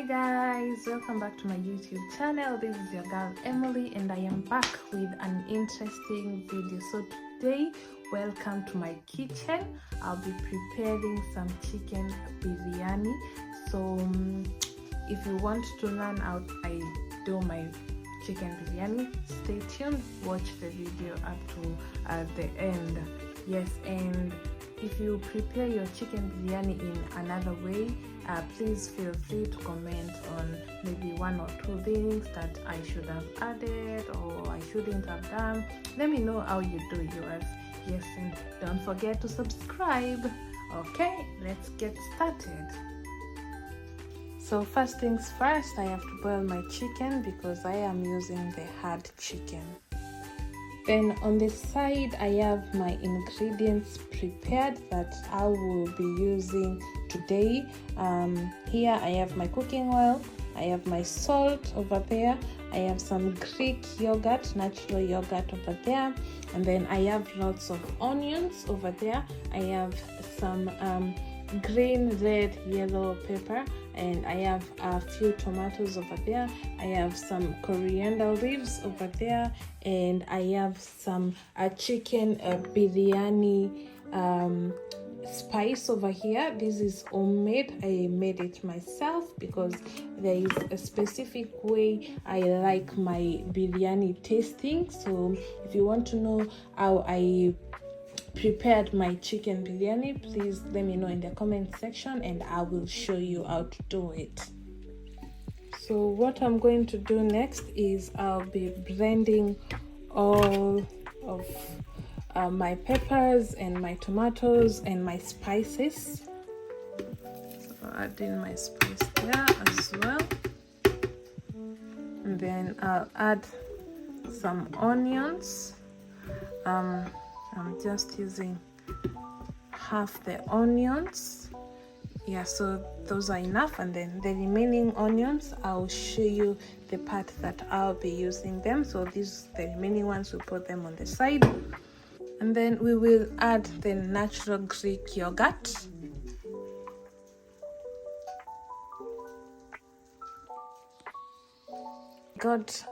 Guys, welcome back to my YouTube channel. This is your girl Emily and I am back with an interesting video. So today, welcome to my kitchen. I'll be preparing some chicken biryani. So if you want to learn how I do my chicken biryani, stay tuned, watch the video up to the end. Yes, and if you prepare your chicken biryani in another way, please feel free to comment on maybe one or two things that I should have added or I shouldn't have done. Let me know how you do yours. Yes, and don't forget to subscribe. Okay, let's get started. So first things first, I have to boil my chicken because I am using the hard chicken. Then on the side, I have my ingredients prepared that I will be using today. Here I have my cooking oil, I have my salt over there, I have some Greek yogurt, natural yogurt over there, and then I have lots of onions over there. I have some green, red, yellow pepper, and I have a few tomatoes over there. I have some coriander leaves over there, and I have some chicken biryani spice over here. This is homemade. I made it myself because there is a specific way I like my biryani tasting. So if you want to know how I prepared my chicken biryani, please let me know in the comment section and I will show you how to do it. So what I'm going to do next is I'll be blending all of my peppers and my tomatoes and my spices. So adding my spice there as well, and then I'll add some onions. I'm just using half the onions. Yeah, so those are enough, and then the remaining onions I'll show you the part that I'll be using them. So these the remaining ones, we'll put them on the side, and then we will add the natural Greek yogurt. Got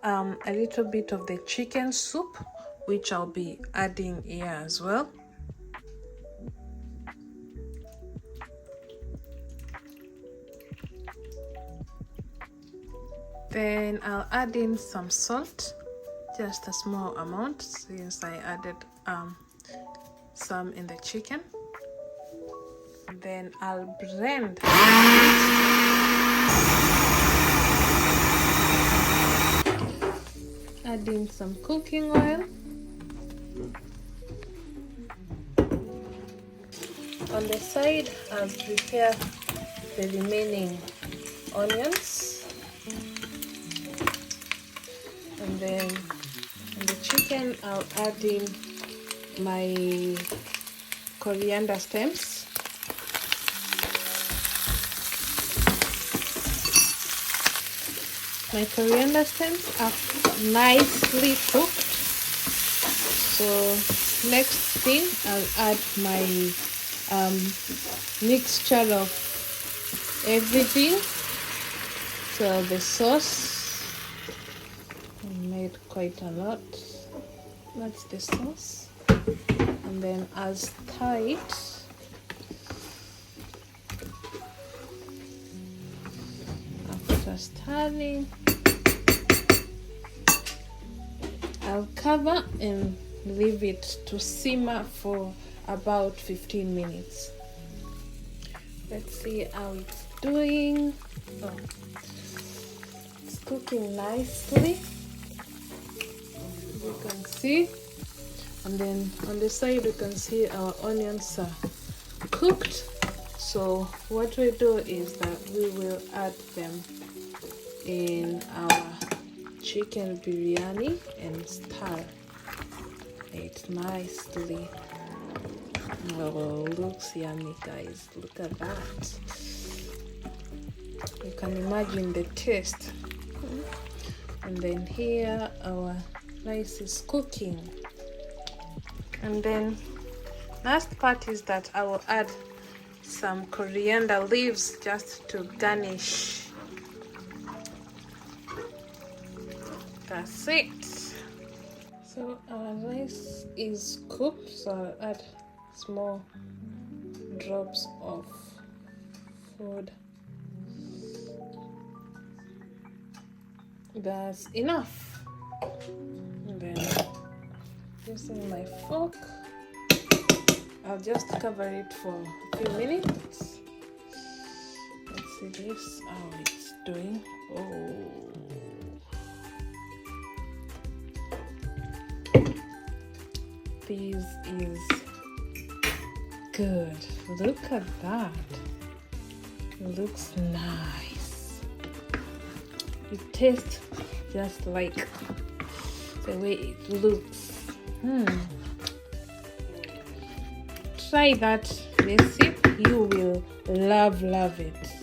a little bit of the chicken soup, which I'll be adding here as well. Then I'll add in some salt, just a small amount since I added some in the chicken. Then I'll blend. Add in some cooking oil. On the side, I'll prepare the remaining onions. And then in the chicken, I'll add in my coriander stems. My coriander stems are nicely cooked. So next thing, I'll add my mixture of everything. So the sauce, I made quite a lot. That's the sauce. And then I'll stir it. After stirring, I'll cover and leave it to simmer for about 15 minutes. Let's see how it's doing. Oh, it's cooking nicely, you can see. And then on the side you can see our onions are cooked. So what we do is that we will add them in our chicken biryani and stir it nicely. Oh, looks yummy, guys. Look at that. You can imagine the taste. And then here our rice is cooking. And then last part is that I will add some coriander leaves just to garnish That's it. So our rice is cooked, so I'll add small drops of food. That's enough. And then using my fork, I'll just cover it for a few minutes. Let's see this, how it's doing. Oh, this is good. Look at that. It looks nice. It tastes just like the way it looks. Try that recipe. You will love it.